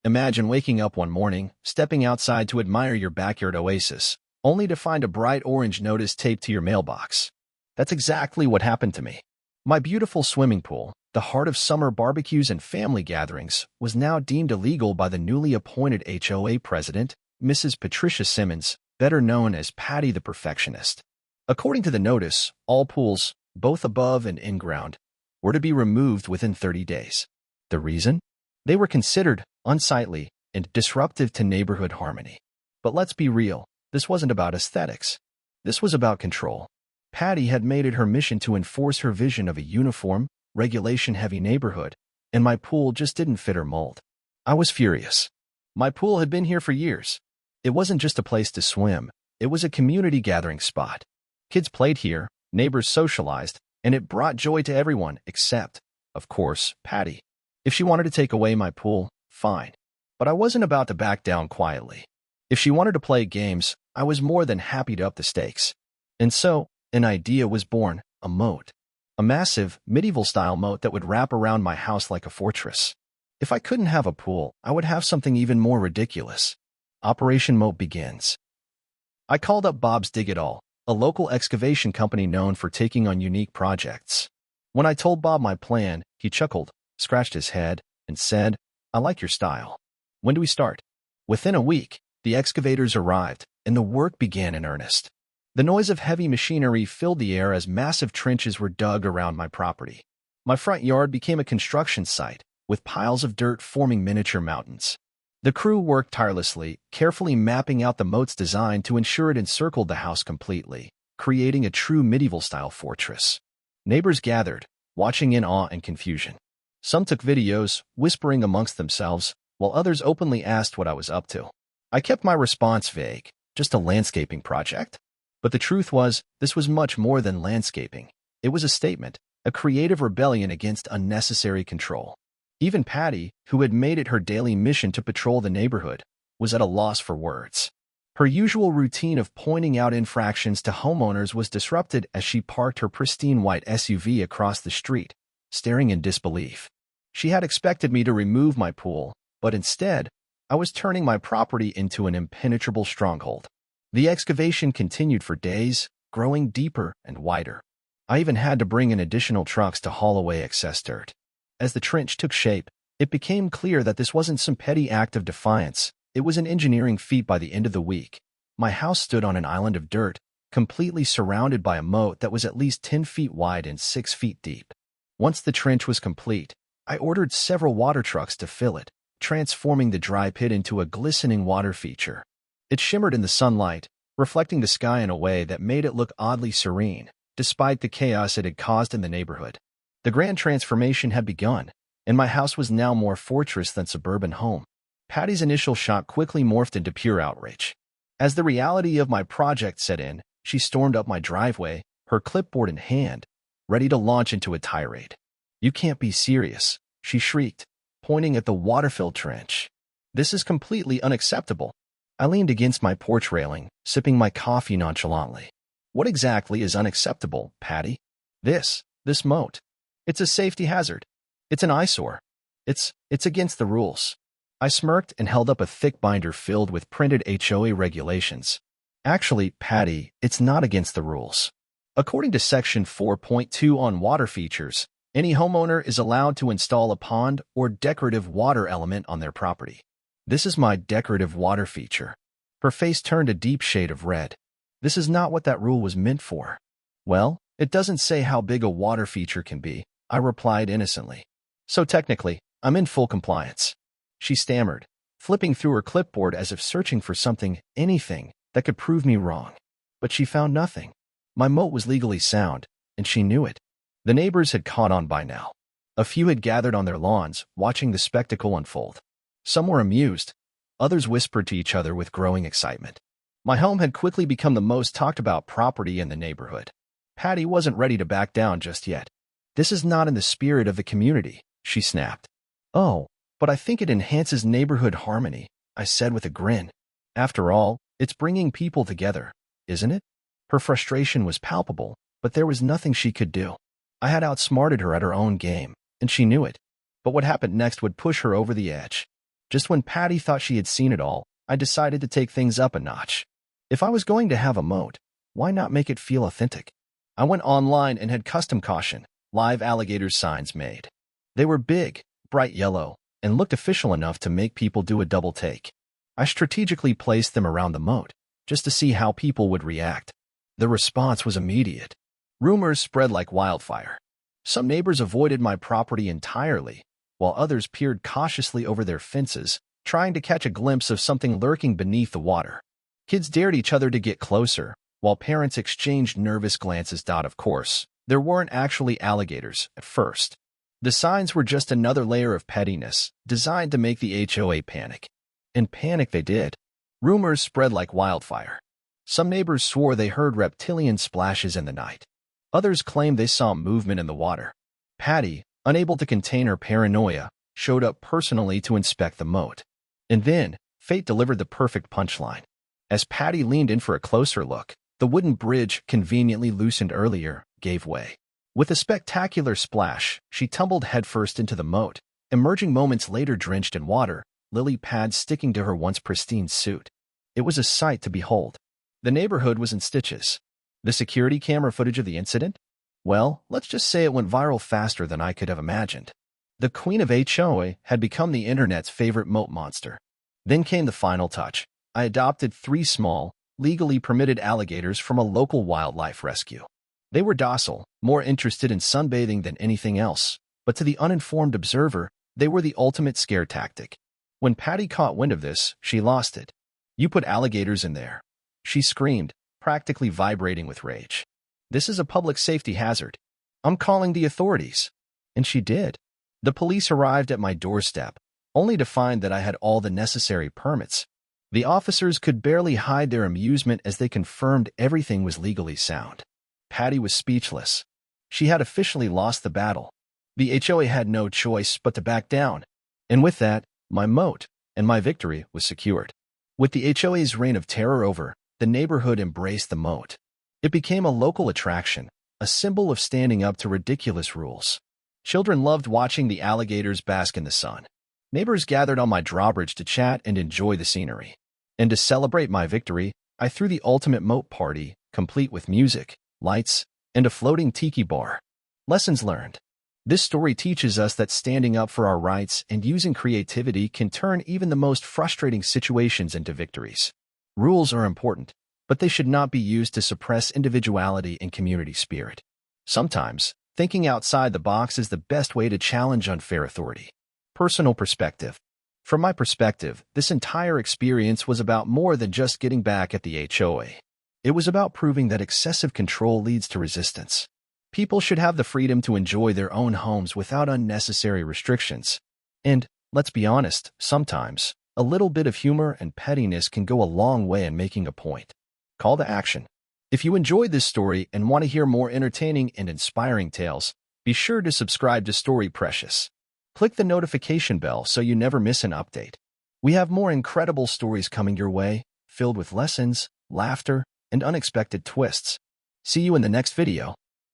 Imagine waking up one morning, stepping outside to admire your backyard oasis, only to find a bright orange notice taped to your mailbox. That's exactly what happened to me. My beautiful swimming pool, the heart of summer barbecues and family gatherings, was now deemed illegal by the newly appointed HOA president, Mrs. Patricia Simmons, better known as Patty the Perfectionist. According to the notice, all pools, both above and in-ground, were to be removed within 30 days. The reason? They were considered unsightly and disruptive to neighborhood harmony. But let's be real, this wasn't about aesthetics. This was about control. Patty had made it her mission to enforce her vision of a uniform, regulation-heavy neighborhood, and my pool just didn't fit her mold. I was furious. My pool had been here for years. It wasn't just a place to swim, it was a community gathering spot. Kids played here, neighbors socialized, and it brought joy to everyone except, of course, Patty. If she wanted to take away my pool, fine. But I wasn't about to back down quietly. If she wanted to play games, I was more than happy to up the stakes. And so, an idea was born, a moat. A massive, medieval-style moat that would wrap around my house like a fortress. If I couldn't have a pool, I would have something even more ridiculous. Operation Moat begins. I called up Bob's Dig It All, a local excavation company known for taking on unique projects. When I told Bob my plan, he chuckled, scratched his head, and said, "I like your style. When do we start?" Within a week, the excavators arrived, and the work began in earnest. The noise of heavy machinery filled the air as massive trenches were dug around my property. My front yard became a construction site, with piles of dirt forming miniature mountains. The crew worked tirelessly, carefully mapping out the moat's design to ensure it encircled the house completely, creating a true medieval-style fortress. Neighbors gathered, watching in awe and confusion. Some took videos, whispering amongst themselves, while others openly asked what I was up to. I kept my response vague, just a landscaping project. But the truth was, this was much more than landscaping. It was a statement, a creative rebellion against unnecessary control. Even Patty, who had made it her daily mission to patrol the neighborhood, was at a loss for words. Her usual routine of pointing out infractions to homeowners was disrupted as she parked her pristine white SUV across the street, staring in disbelief. She had expected me to remove my pool, but instead, I was turning my property into an impenetrable stronghold. The excavation continued for days, growing deeper and wider. I even had to bring in additional trucks to haul away excess dirt. As the trench took shape, it became clear that this wasn't some petty act of defiance. It was an engineering feat. By the end of the week, my house stood on an island of dirt, completely surrounded by a moat that was at least 10 feet wide and 6 feet deep. Once the trench was complete, I ordered several water trucks to fill it, transforming the dry pit into a glistening water feature. It shimmered in the sunlight, reflecting the sky in a way that made it look oddly serene, despite the chaos it had caused in the neighborhood. The grand transformation had begun, and my house was now more fortress than suburban home. Patty's initial shock quickly morphed into pure outrage. As the reality of my project set in, she stormed up my driveway, her clipboard in hand, ready to launch into a tirade. "You can't be serious," she shrieked, pointing at the water-filled trench. "This is completely unacceptable." I leaned against my porch railing, sipping my coffee nonchalantly. "What exactly is unacceptable, Patty?" This moat. It's a safety hazard. It's an eyesore. It's against the rules." I smirked and held up a thick binder filled with printed HOA regulations. "Actually, Patty, it's not against the rules. According to Section 4.2 on water features, any homeowner is allowed to install a pond or decorative water element on their property. This is my decorative water feature." Her face turned a deep shade of red. "This is not what that rule was meant for." "Well, it doesn't say how big a water feature can be," I replied innocently. "So technically, I'm in full compliance." She stammered, flipping through her clipboard as if searching for something, anything, that could prove me wrong. But she found nothing. My moat was legally sound, and she knew it. The neighbors had caught on by now. A few had gathered on their lawns, watching the spectacle unfold. Some were amused. Others whispered to each other with growing excitement. My home had quickly become the most talked-about property in the neighborhood. Patty wasn't ready to back down just yet. "This is not in the spirit of the community," she snapped. "Oh, but I think it enhances neighborhood harmony," I said with a grin. "After all, it's bringing people together, isn't it?" Her frustration was palpable, but there was nothing she could do. I had outsmarted her at her own game, and she knew it. But what happened next would push her over the edge. Just when Patty thought she had seen it all, I decided to take things up a notch. If I was going to have a moat, why not make it feel authentic? I went online and had custom caution, live alligators signs made. They were big, bright yellow, and looked official enough to make people do a double take. I strategically placed them around the moat, just to see how people would react. The response was immediate. Rumors spread like wildfire. Some neighbors avoided my property entirely, while others peered cautiously over their fences, trying to catch a glimpse of something lurking beneath the water. Kids dared each other to get closer, while parents exchanged nervous glances. Of course, there weren't actually alligators at first. The signs were just another layer of pettiness, designed to make the HOA panic. And panic they did. Rumors spread like wildfire. Some neighbors swore they heard reptilian splashes in the night. Others claimed they saw movement in the water. Patty, unable to contain her paranoia, showed up personally to inspect the moat. And then, fate delivered the perfect punchline. As Patty leaned in for a closer look, the wooden bridge, conveniently loosened earlier, gave way. With a spectacular splash, she tumbled headfirst into the moat, emerging moments later drenched in water, lily pads sticking to her once pristine suit. It was a sight to behold. The neighborhood was in stitches. The security camera footage of the incident? Well, let's just say it went viral faster than I could have imagined. The queen of HOA had become the internet's favorite moat monster. Then came the final touch. I adopted 3 small, legally permitted alligators from a local wildlife rescue. They were docile, more interested in sunbathing than anything else, but to the uninformed observer, they were the ultimate scare tactic. When Patty caught wind of this, she lost it. "You put alligators in there," she screamed, practically vibrating with rage. "This is a public safety hazard. I'm calling the authorities." And she did. The police arrived at my doorstep, only to find that I had all the necessary permits. The officers could barely hide their amusement as they confirmed everything was legally sound. Patty was speechless. She had officially lost the battle. The HOA had no choice but to back down. And with that, my moat and my victory was secured. With the HOA's reign of terror over, the neighborhood embraced the moat. It became a local attraction, a symbol of standing up to ridiculous rules. Children loved watching the alligators bask in the sun. Neighbors gathered on my drawbridge to chat and enjoy the scenery. And to celebrate my victory, I threw the ultimate moat party, complete with music, lights, and a floating tiki bar. Lessons learned. This story teaches us that standing up for our rights and using creativity can turn even the most frustrating situations into victories. Rules are important, but they should not be used to suppress individuality and community spirit. Sometimes, thinking outside the box is the best way to challenge unfair authority. Personal perspective. From my perspective, this entire experience was about more than just getting back at the HOA. It was about proving that excessive control leads to resistance. People should have the freedom to enjoy their own homes without unnecessary restrictions. And, let's be honest, sometimes, a little bit of humor and pettiness can go a long way in making a point. Call to action. If you enjoyed this story and want to hear more entertaining and inspiring tales, be sure to subscribe to Story Precious. Click the notification bell so you never miss an update. We have more incredible stories coming your way, filled with lessons, laughter, and unexpected twists. See you in the next video.